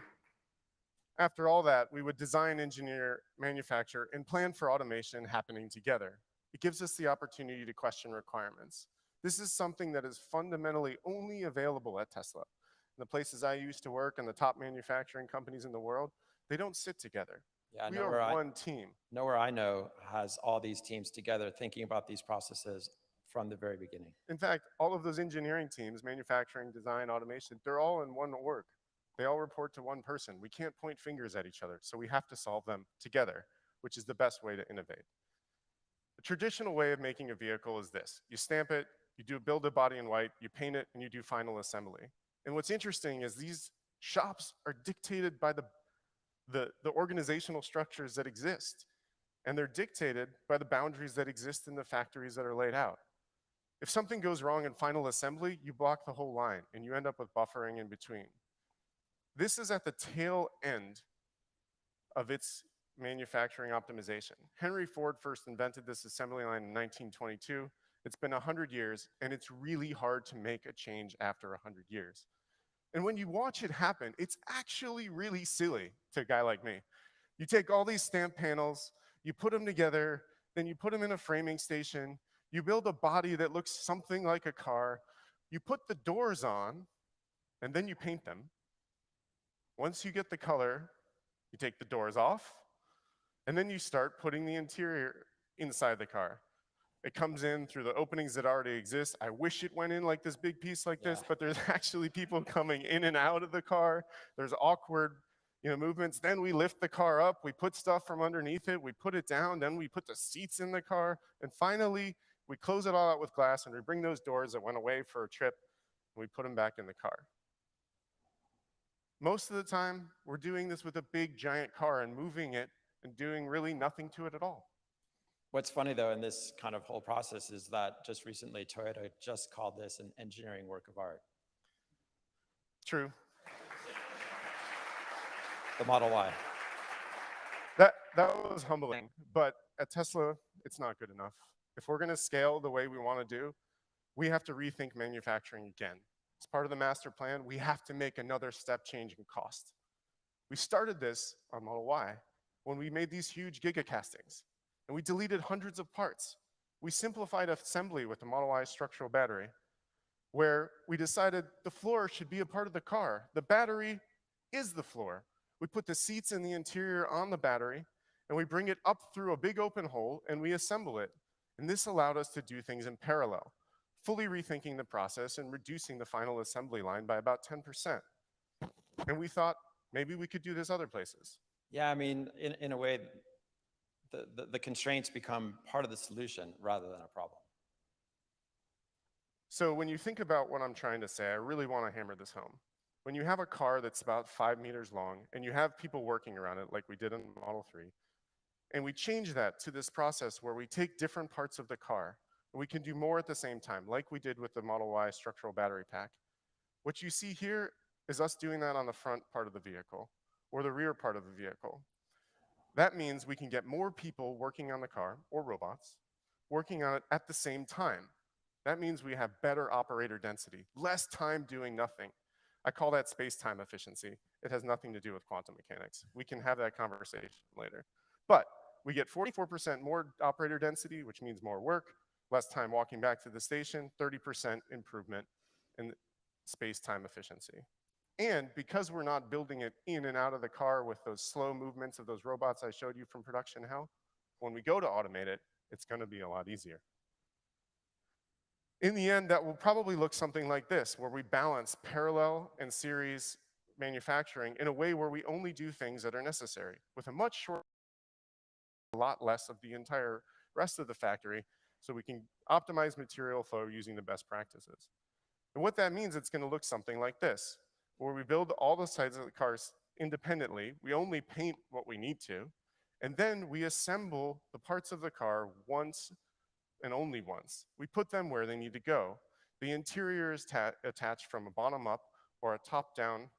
after all that, we would design, engineer, manufacture, and plan for automation happening together. It gives us the opportunity to question requirements. This is something that is fundamentally only available at Tesla. In the places I used to work and the top manufacturing companies in the world, they don't sit together. Yeah, We are one team. nowhere I know has all these teams together thinking about these processes from the very beginning. In fact, all of those engineering teams, manufacturing, design, automation, they're all in one org. They all report to one person. We can't point fingers at each other, so we have to solve them together, which is the best way to innovate. The traditional way of making a vehicle is this. You stamp it, build a body in white, you paint it, and you do final assembly. And what's interesting is these shops are dictated by the organizational structures that exist. And they're dictated by the boundaries that exist in the factories that are laid out. If something goes wrong in final assembly, you block the whole line, and you end up with buffering in between. This is at the tail end of its manufacturing optimization. Henry Ford first invented this assembly line in 1922. It's been 100 years, and it's really hard to make a change after 100 years. And when you watch it happen, it's actually really silly to a guy like me. You take all these stamp panels, you put them together, then you put them in a framing station, you build a body that looks something like a car, you put the doors on, and then you paint them. Once you get the color, you take the doors off, and then you start putting the interior inside the car. It comes in through the openings that already exist. I wish it went in like this big piece like this, but there's actually people coming in and out of the car. There's awkward movements. Then we lift the car up, we put stuff from underneath it, we put it down, then we put the seats in the car, and finally, we close it all out with glass, and we bring those doors that went away for a trip, and we put them back in the car. Most of the time, we're doing this with a big, giant car and moving it and doing really nothing to it at all. What's funny, though, in this kind of whole process is that just recently, Toyota just called this an engineering work of art. True. The Model Y. That was humbling, but at Tesla, it's not good enough. If we're going to scale the way we want to do, we have to rethink manufacturing again. As part of the master plan, we have to make another step change in cost. We started this on Model Y when we made these huge gigacastings, and we deleted hundreds of parts. We simplified assembly with the Model Y structural battery, where we decided the floor should be a part of the car. The battery is the floor. We put the seats and the interior on the battery, and we bring it up through a big open hole, and we assemble it. And this allowed us to do things in parallel, fully rethinking the process and reducing the final assembly line by about 10%. And we thought maybe we could do this other places. Yeah, I mean, in a way, the constraints become part of the solution rather than a problem. So when you think about what I'm trying to say, I really want to hammer this home. When you have a car that's about 5 meters long and you have people working around it like we did in Model 3, and we change that to this process where we take different parts of the car and we can do more at the same time, like we did with the Model Y structural battery pack. What you see here is us doing that on the front part of the vehicle or the rear part of the vehicle. That means we can get more people working on the car, or robots, working on it at the same time. That means we have better operator density, less time doing nothing. I call that space-time efficiency. It has nothing to do with quantum mechanics. We can have that conversation later. But we get 44% more operator density, which means more work, less time walking back to the station, 30% improvement in space-time efficiency. And because we're not building it in and out of the car with those slow movements of those robots I showed you from production hell, when we go to automate it, it's going to be a lot easier. In the end, that will probably look something like this, where we balance parallel and series manufacturing in a way where we only do things that are necessary, with a much shorter, a lot less of the entire rest of the factory, so we can optimize material flow using the best practices. And what that means, it's going to look something like this, where we build all the sides of the cars independently, we only paint what we need to, and then we assemble the parts of the car once and only once. We put them where they need to go. The interior is attached from a bottom-up or a top-down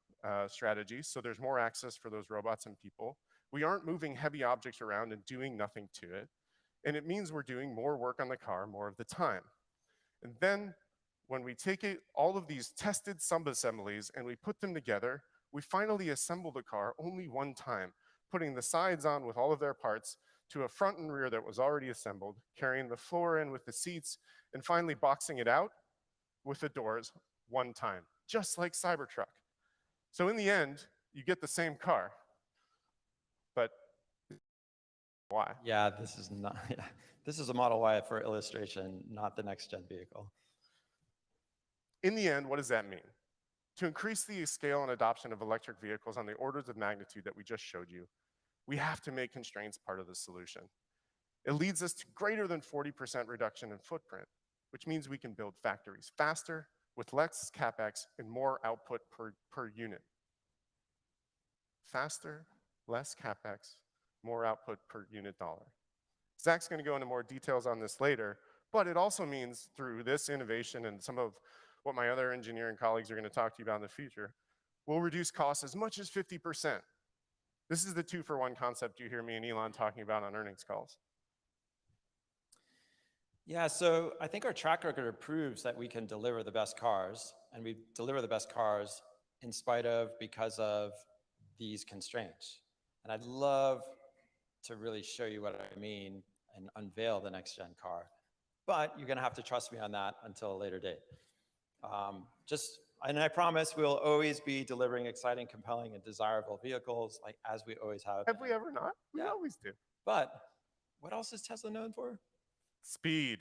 strategy, so there's more access for those robots and people. We aren't moving heavy objects around and doing nothing to it. And it means we're doing more work on the car more of the time. And then when we take all of these tested sub-assemblies and we put them together, we finally assemble the car only one time, putting the sides on with all of their parts to a front and rear that was already assembled, carrying the floor in with the seats, and finally boxing it out with the doors one time, just like Cybertruck. So in the end, you get the same car, but Y. Yeah, this is not, yeah, this is a Model Y for illustration, not the next gen vehicle. In the end, what does that mean? To increase the scale and adoption of electric vehicles on the orders of magnitude that we just showed you, we have to make constraints part of the solution. It leads us to greater than 40% reduction in footprint, which means we can build factories faster with less CapEx and more output per unit. Faster, less CapEx, more output per unit dollar. Zach's going to go into more details on this later, but it also means through this innovation and some of what my other engineering colleagues are going to talk to you about in the future, we'll reduce costs as much as 50%. This is the 2-for-1 concept you hear me and Elon talking about on earnings calls. Yeah, so I think our track record proves that we can deliver the best cars, and we deliver the best cars in spite of, because of these constraints. And I'd love to really show you what I mean and unveil the next gen car. But you're gonna have to trust me on that until a later date. And I promise we'll always be delivering exciting, compelling, and desirable vehicles, like as we always have. Have we ever not? We Yeah. always do. But what else is Tesla known for? Speed.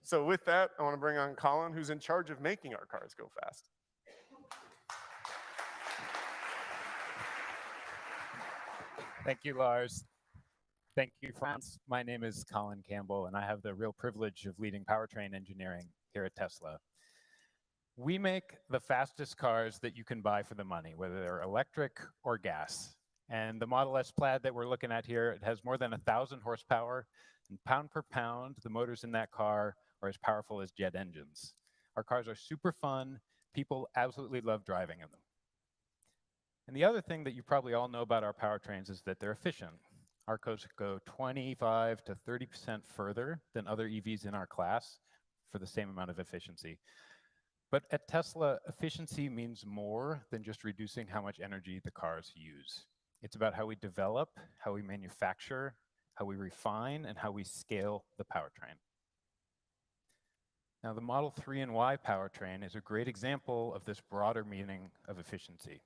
So with that, I want to bring on Colin, who's in charge of making our cars go fast. Thank you, Lars. Thank you, Franz. My name is Colin Campbell, and I have the real privilege of leading powertrain engineering here at Tesla. We make the fastest cars that you can buy for the money, whether they're electric or gas. And the Model S Plaid that we're looking at here, it has more than 1,000 horsepower, and pound per pound, the motors in that car are as powerful as jet engines. Our cars are super fun. People absolutely love driving in them. And the other thing that you probably all know about our powertrains is that they're efficient. Our cars go 25 to 30% further than other EVs in our class for the same amount of efficiency. But at Tesla, efficiency means more than just reducing how much energy the cars use. It's about how we develop, how we manufacture, how we refine, and how we scale the powertrain. Now, the Model 3 and Y powertrain is a great example of this broader meaning of efficiency.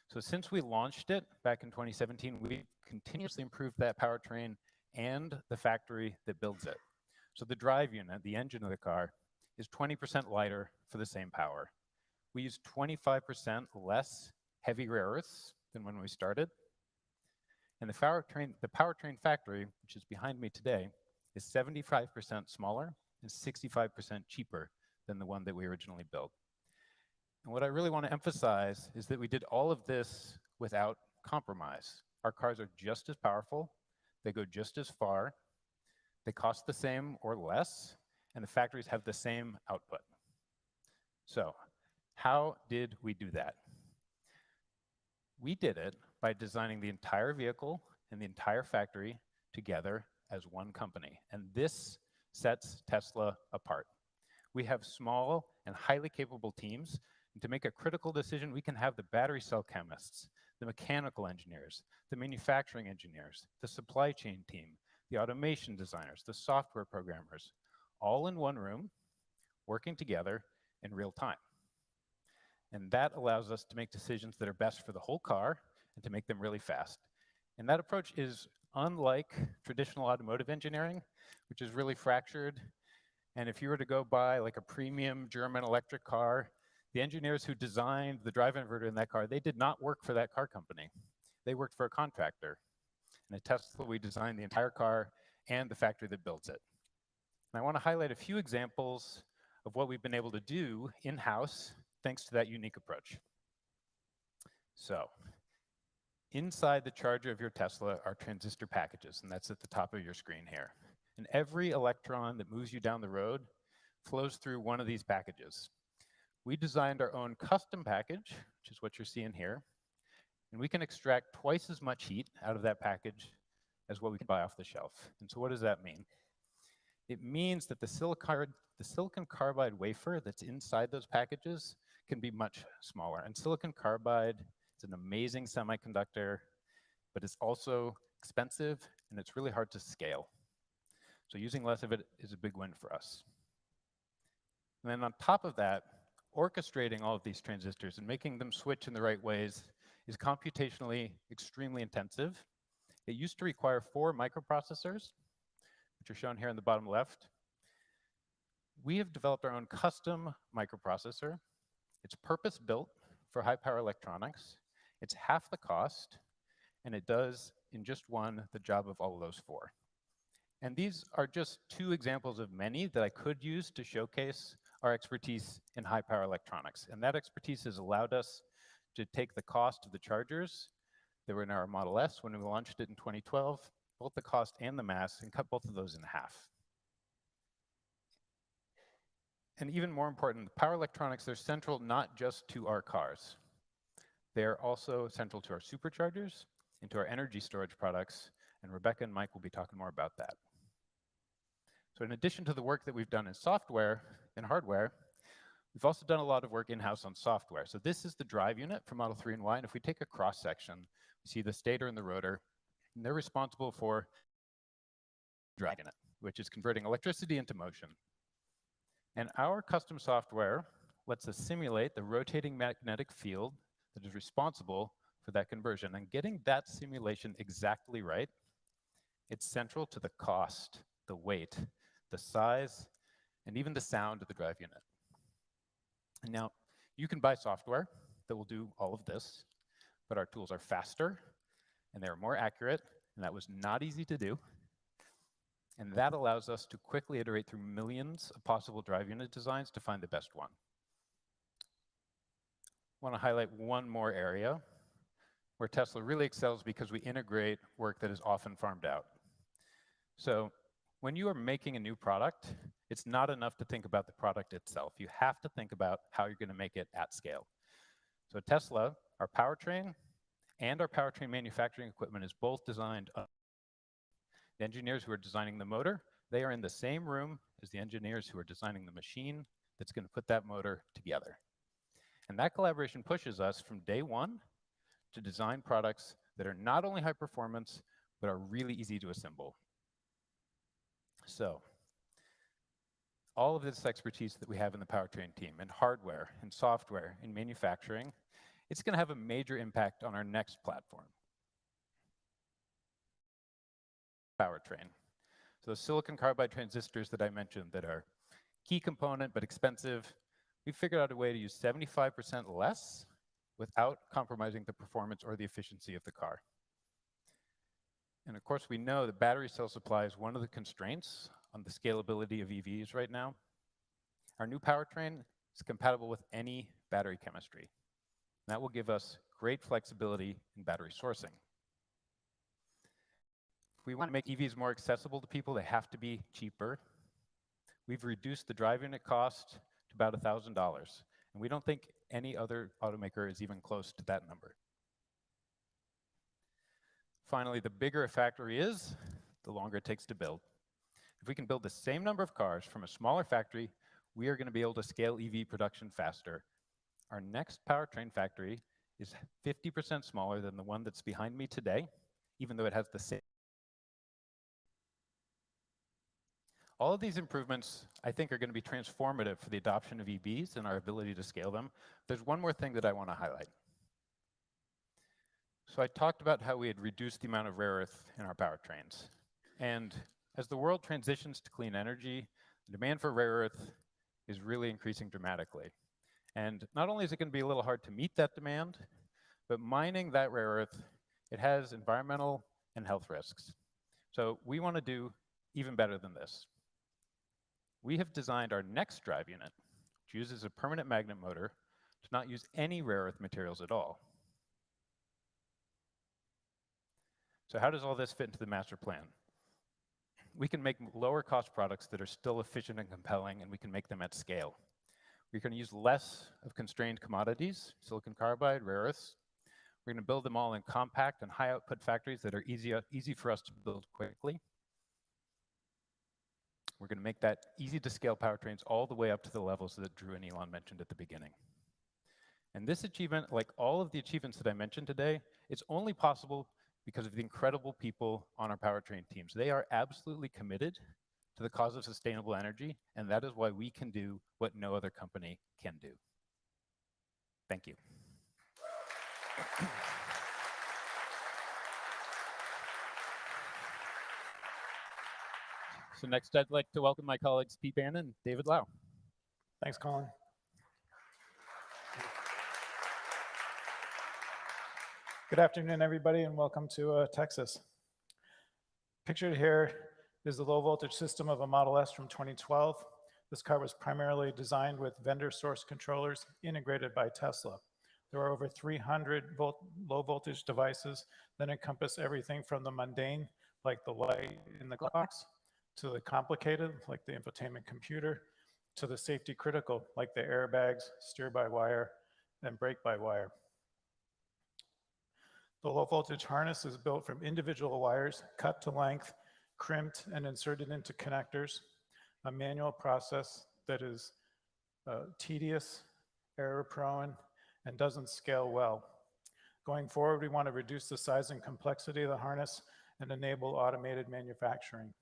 So since we launched it back in 2017, we've continuously improved that powertrain and the factory that builds it. So the drive unit, the engine of the car, is 20% lighter for the same power. We use 25% less heavy rare earths than when we started. And the powertrain factory, which is behind me today, is 75% smaller and 65% cheaper than the one that we originally built. And what I really want to emphasize is that we did all of this without compromise. Our cars are just as powerful, they go just as far, they cost the same or less, and the factories have the same output. So, how did we do that? We did it by designing the entire vehicle and the entire factory together as one company. And this sets Tesla apart. We have small and highly capable teams. And to make a critical decision, we can have the battery cell chemists, the mechanical engineers, the manufacturing engineers, the supply chain team, the automation designers, the software programmers, all in one room, working together in real time. And that allows us to make decisions that are best for the whole car and to make them really fast. And that approach is unlike traditional automotive engineering, which is really fractured. And if you were to go buy like a premium German electric car, the engineers who designed the drive inverter in that car, they did not work for that car company. They worked for a contractor. And at Tesla, we designed the entire car and the factory that builds it. And I want to highlight a few examples of what we've been able to do in-house thanks to that unique approach. So, inside the charger of your Tesla are transistor packages, and that's at the top of your screen here. And every electron that moves you down the road flows through one of these packages. We designed our own custom package, which is what you're seeing here, and we can extract twice as much heat out of that package as what we can buy off the shelf. And so what does that mean? It means that the silicon carbide wafer that's inside those packages can be much smaller. And silicon carbide is an amazing semiconductor, but it's also expensive and it's really hard to scale. So using less of it is a big win for us. And then on top of that, orchestrating all of these transistors and making them switch in the right ways is computationally extremely intensive. They used to require 4 microprocessors, which are shown here in the bottom left. We have developed our own custom microprocessor. It's purpose-built for high-power electronics. It's half the cost, and it does, in just one, the job of all of those 4. And these are just 2 examples of many that I could use to showcase our expertise in high-power electronics. And that expertise has allowed us to take the cost of the chargers that were in our Model S when we launched it in 2012, both the cost and the mass, and cut both of those in half. And even more important, power electronics, they're central not just to our cars. They're also central to our superchargers and to our energy storage products, and Rebecca and Mike will be talking more about that. So in addition to the work that we've done in software and hardware, we've also done a lot of work in-house on software. So this is the drive unit for Model 3 and Y, and if we take a cross-section, we see the stator and the rotor, and they're responsible for driving it, which is converting electricity into motion. And our custom software lets us simulate the rotating magnetic field that is responsible for that conversion. And getting that simulation exactly right, it's central to the cost, the weight, the size, and even the sound of the drive unit. And now, you can buy software that will do all of this, but our tools are faster, and they're more accurate, and that was not easy to do. And that allows us to quickly iterate through millions of possible drive unit designs to find the best one. I want to highlight one more area where Tesla really excels because we integrate work that is often farmed out. So when you are making a new product, it's not enough to think about the product itself. You have to think about how you're going to make it at scale. So at Tesla, our powertrain and our powertrain manufacturing equipment is both designed. The engineers who are designing the motor, they are in the same room as the engineers who are designing the machine that's going to put that motor together. And that collaboration pushes us from day one to design products that are not only high performance, but are really easy to assemble. So all of this expertise that we have in the powertrain team, in hardware, in software, in manufacturing, it's going to have a major impact on our next platform. Powertrain. So the silicon carbide transistors that I mentioned that are key component but expensive, we figured out a way to use 75% less without compromising the performance or the efficiency of the car. And of course, we know that battery cell supply is one of the constraints on the scalability of EVs right now. Our new powertrain is compatible with any battery chemistry. And that will give us great flexibility in battery sourcing. If we want to make EVs more accessible to people, they have to be cheaper. We've reduced the drive unit cost to about $1,000. And we don't think any other automaker is even close to that number. Finally, the bigger a factory is, the longer it takes to build. If we can build the same number of cars from a smaller factory, we are going to be able to scale EV production faster. Our next powertrain factory is 50% smaller than the one that's behind me today, even though it has the same. All of these improvements, I think, are going to be transformative for the adoption of EVs and our ability to scale them. There's one more thing that I want to highlight. So I talked about how we had reduced the amount of rare earth in our powertrains. And as the world transitions to clean energy, the demand for rare earth is really increasing dramatically. And not only is it going to be a little hard to meet that demand, but mining that rare earth, it has environmental and health risks. So we want to do even better than this. We have designed our next drive unit, which uses a permanent magnet motor, to not use any rare earth materials at all. So how does all this fit into the master plan? We can make lower cost products that are still efficient and compelling, and we can make them at scale. We're going to use less of constrained commodities, silicon carbide, rare earths. We're going to build them all in compact and high output factories that are easy for us to build quickly. We're going to make that easy to scale powertrains all the way up to the levels that Drew and Elon mentioned at the beginning. And this achievement, like all of the achievements that I mentioned today, it's only possible because of the incredible people on our powertrain teams. They are absolutely committed to the cause of sustainable energy, and that is why we can do what no other company can do. Thank you. So next, I'd like to welcome my colleagues Pete Bannon and David Lau. Thanks, Colin. Good afternoon, everybody, and welcome to Texas. Pictured here is the low voltage system of a Model S from 2012. This car was primarily designed with vendor source controllers integrated by Tesla. There are over 300 low voltage devices that encompass everything from the mundane, like the light in the glove box, to the complicated, like the infotainment computer, to the safety critical, like the airbags, steer-by-wire, and brake-by-wire. The low voltage harness is built from individual wires, cut to length, crimped, and inserted into connectors, a manual process that is tedious, error-prone, and doesn't scale well. Going forward, we want to reduce the size and complexity of the harness and enable automated manufacturing.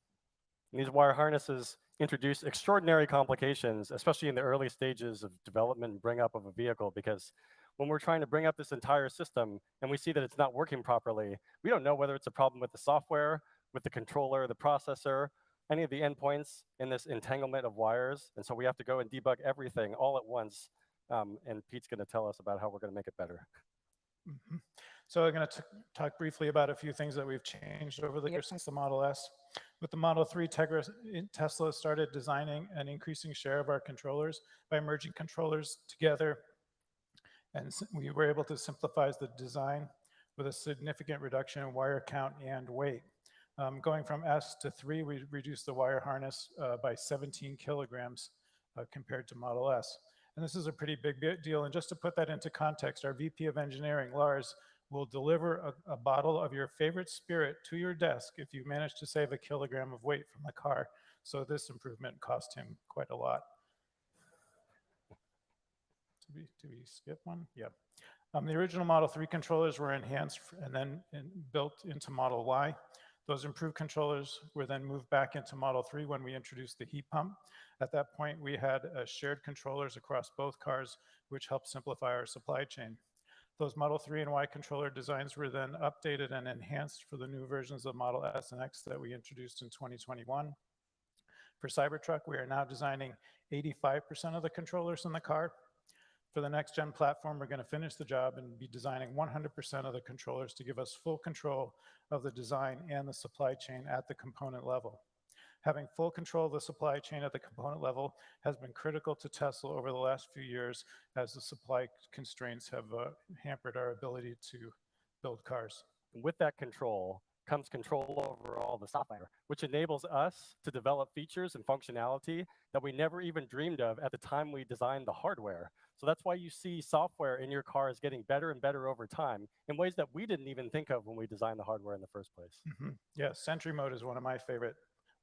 These wire harnesses introduce extraordinary complications, especially in the early stages of development and bring up of a vehicle, because when we're trying to bring up this entire system and we see that it's not working properly, we don't know whether it's a problem with the software, with the controller, the processor, any of the endpoints in this entanglement of wires. And so we have to go and debug everything all at once. And Pete's going to tell us about how we're going to make it better. Mm-hmm. So I'm going to talk briefly about a few things that we've changed over the years since the Model S. With the Model 3, Tesla started designing an increasing share of our controllers by merging controllers together. And we were able to simplify the design with a significant reduction in wire count and weight. Going from S to 3, we reduced the wire harness by 17 kilograms compared to Model S. And this is a pretty big deal. And just to put that into context, our VP of Engineering, Lars, will deliver a bottle of your favorite spirit to your desk if you manage to save a kilogram of weight from the car. So this improvement cost him quite a lot. Did we skip one? Yep. The original Model 3 controllers were enhanced and then built into Model Y. Those improved controllers were then moved back into Model 3 when we introduced the heat pump. At that point, we had shared controllers across both cars, which helped simplify our supply chain. Those Model 3 and Y controller designs were then updated and enhanced for the new versions of Model S and X that we introduced in 2021. For Cybertruck, we are now designing 85% of the controllers in the car. For the next gen platform, we're going to finish the job and be designing 100% of the controllers to give us full control of the design and the supply chain at the component level. Having full control of the supply chain at the component level has been critical to Tesla over the last few years as the supply constraints have hampered our ability to build cars. With that control comes control over all the software, which enables us to develop features and functionality that we never even dreamed of at the time we designed the hardware. So that's why you see software in your cars getting better and better over time in ways that we didn't even think of when we designed the hardware in the first place. Mm-hmm. Yeah, Sentry Mode is one of my favorite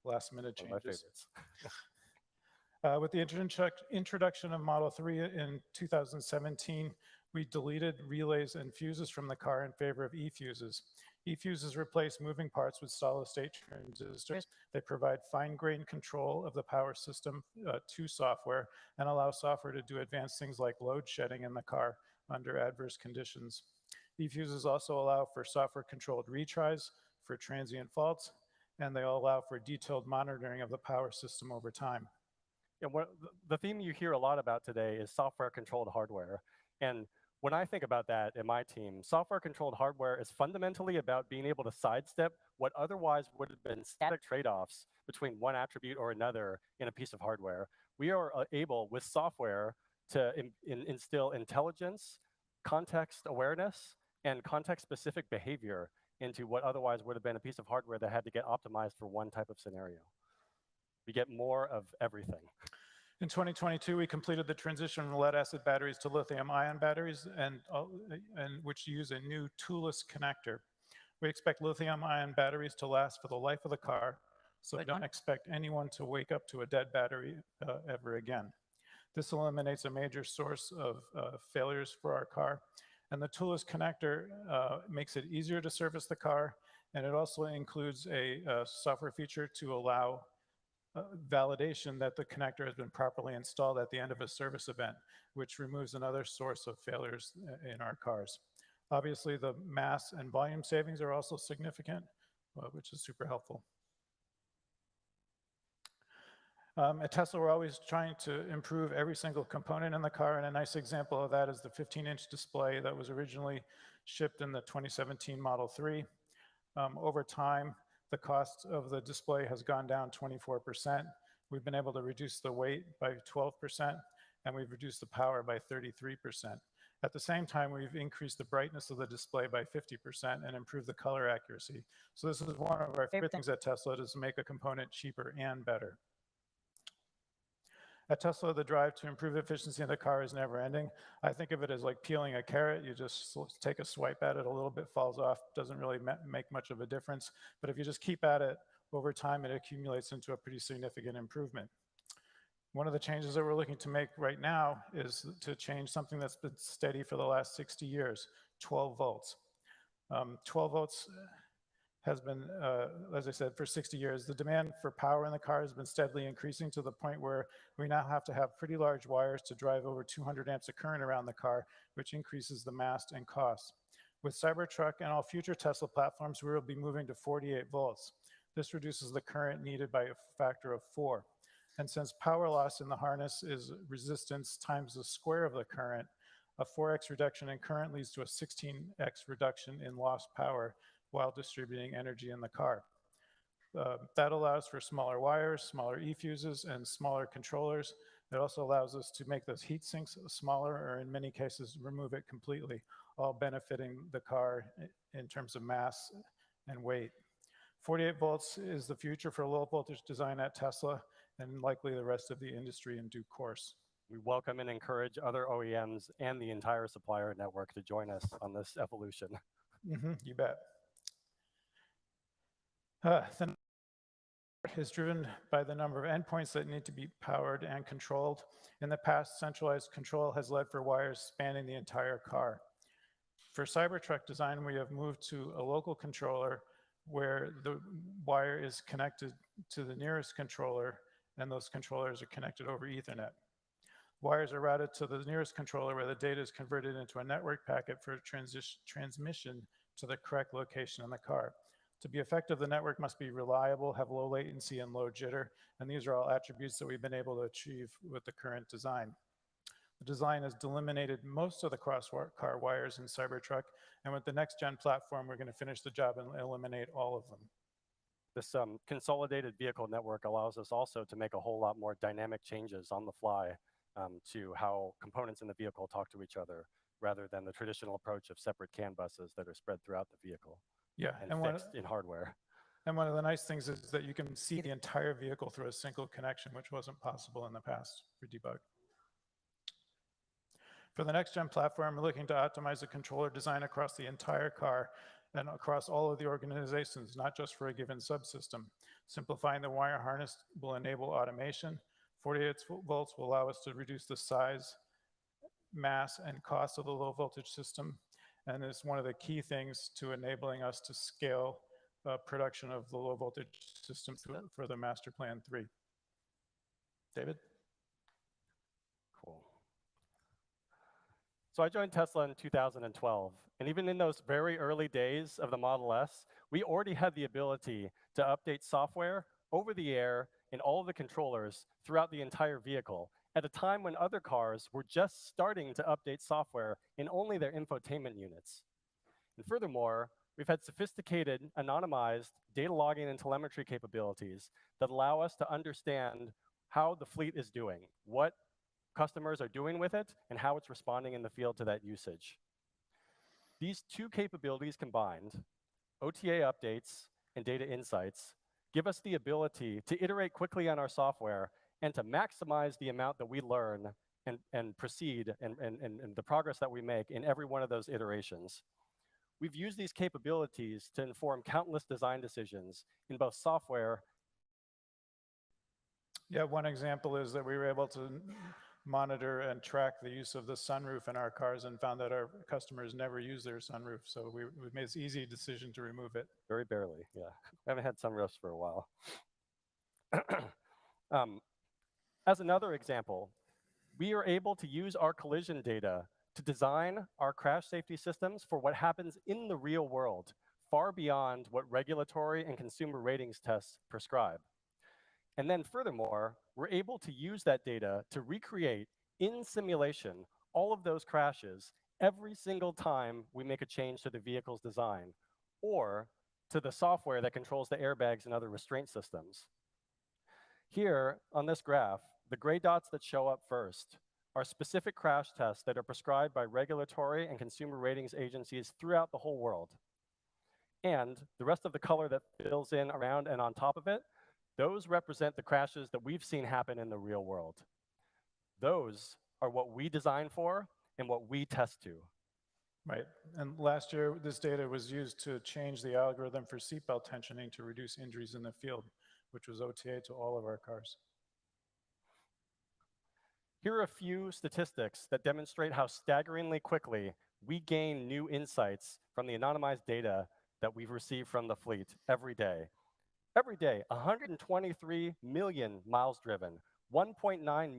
last-minute changes. One of my favorites. With the introduction of Model 3 in 2017, we deleted relays and fuses from the car in favor of e-fuses. E-fuses replace moving parts with solid-state transistors. They provide fine-grained control of the power system to software and allow software to do advanced things like load shedding in the car under adverse conditions. E-fuses also allow for software-controlled retries for transient faults, and they allow for detailed monitoring of the power system over time. Yeah, the theme you hear a lot about today is software-controlled hardware. And when I think about that in my team, software-controlled hardware is fundamentally about being able to sidestep what otherwise would have been static trade-offs between one attribute or another in a piece of hardware. We are able, with software, to instill intelligence, context awareness, and context-specific behavior into what otherwise would have been a piece of hardware that had to get optimized for one type of scenario. We get more of everything. In 2022, we completed the transition from lead-acid batteries to lithium-ion batteries, and which use a new toolless connector. We expect lithium-ion batteries to last for the life of the car, so we don't expect anyone to wake up to a dead battery ever again. This eliminates a major source of failures for our car, and the toolless connector makes it easier to service the car, and it also includes a software feature to allow validation that the connector has been properly installed at the end of a service event, which removes another source of failures in our cars. Obviously, the mass and volume savings are also significant, which is super helpful. At Tesla, we're always trying to improve every single component in the car, and a nice example of that is the 15-inch display that was originally shipped in the 2017 Model 3. Over time, the cost of the display has gone down 24%. We've been able to reduce the weight by 12%, and we've reduced the power by 33%. At the same time, we've increased the brightness of the display by 50% and improved the color accuracy. So this is one of our favorite things at Tesla, is to make a component cheaper and better. At Tesla, the drive to improve efficiency in the car is never ending. I think of it as like peeling a carrot. You just take a swipe at it, a little bit falls off, doesn't really make much of a difference. But if you just keep at it, over time, it accumulates into a pretty significant improvement. One of the changes that we're looking to make right now is to change something that's been steady for the last 60 years, 12 volts. 12 volts has been, as I said, for 60 years. The demand for power in the car has been steadily increasing to the point where we now have to have pretty large wires to drive over 200 amps of current around the car, which increases the mass and cost. With Cybertruck and all future Tesla platforms, we will be moving to 48 volts. This reduces the current needed by a factor of 4. And since power loss in the harness is resistance times the square of the current, a 4x reduction in current leads to a 16x reduction in lost power while distributing energy in the car. That allows for smaller wires, smaller e-fuses, and smaller controllers. It also allows us to make those heat sinks smaller, or in many cases, remove it completely, all benefiting the car in terms of mass and weight. 48 volts is the future for low voltage design at Tesla, and likely the rest of the industry in due course. We welcome and encourage other OEMs and the entire supplier network to join us on this evolution. You bet. The is driven by the number of endpoints that need to be powered and controlled. In the past, centralized control has led for wires spanning the entire car. For Cybertruck design, we have moved to a local controller where the wire is connected to the nearest controller, and those controllers are connected over Ethernet. Wires are routed to the nearest controller where the data is converted into a network packet for transmission to the correct location in the car. To be effective, the network must be reliable, have low latency, and low jitter, and these are all attributes that we've been able to achieve with the current design. The design has eliminated most of the cross-car wires in Cybertruck, and with the next-gen platform, we're going to finish the job and eliminate all of them. This consolidated vehicle network allows us also to make a whole lot more dynamic changes on the fly to how components in the vehicle talk to each other, rather than the traditional approach of separate CAN buses that are spread throughout the vehicle. Yeah, and fixed in hardware. And one of the nice things is that you can see the entire vehicle through a single connection, which wasn't possible in the past for debug. For the next-gen platform, we're looking to optimize the controller design across the entire car and across all of the organizations, not just for a given subsystem. Simplifying the wire harness will enable automation. 48 volts will allow us to reduce the size, mass, and cost of the low voltage system. And it's one of the key things to enabling us to scale production of the low voltage system for the Master Plan 3. David? Cool. So I joined Tesla in 2012, and even in those very early days of the Model S, we already had the ability to update software over the air in all of the controllers throughout the entire vehicle, at a time when other cars were just starting to update software in only their infotainment units. And furthermore, we've had sophisticated, anonymized data logging and telemetry capabilities that allow us to understand how the fleet is doing, what customers are doing with it, and how it's responding in the field to that usage. These two capabilities combined, OTA updates and data insights, give us the ability to iterate quickly on our software and to maximize the amount that we learn and proceed and the progress that we make in every one of those iterations. We've used these capabilities to inform countless design decisions in both software. Yeah, one example is that we were able to monitor and track the use of the sunroof in our cars and found that our customers never use their sunroof. So we made this easy decision to remove it. Very barely, yeah. I haven't had sunroofs for a while. As another example, we are able to use our collision data to design our crash safety systems for what happens in the real world, far beyond what regulatory and consumer ratings tests prescribe. And then furthermore, we're able to use that data to recreate in simulation all of those crashes every single time we make a change to the vehicle's design or to the software that controls the airbags and other restraint systems. Here on this graph, the gray dots that show up first are specific crash tests that are prescribed by regulatory and consumer ratings agencies throughout the whole world. And the rest of the color that fills in around and on top of it, those represent the crashes that we've seen happen in the real world. Those are what we design for and what we test to. Right. And last year, this data was used to change the algorithm for seatbelt tensioning to reduce injuries in the field, which was OTA to all of our cars. Here are a few statistics that demonstrate how staggeringly quickly we gain new insights from the anonymized data that we've received from the fleet every day. Every day, 123 million miles driven, 1.9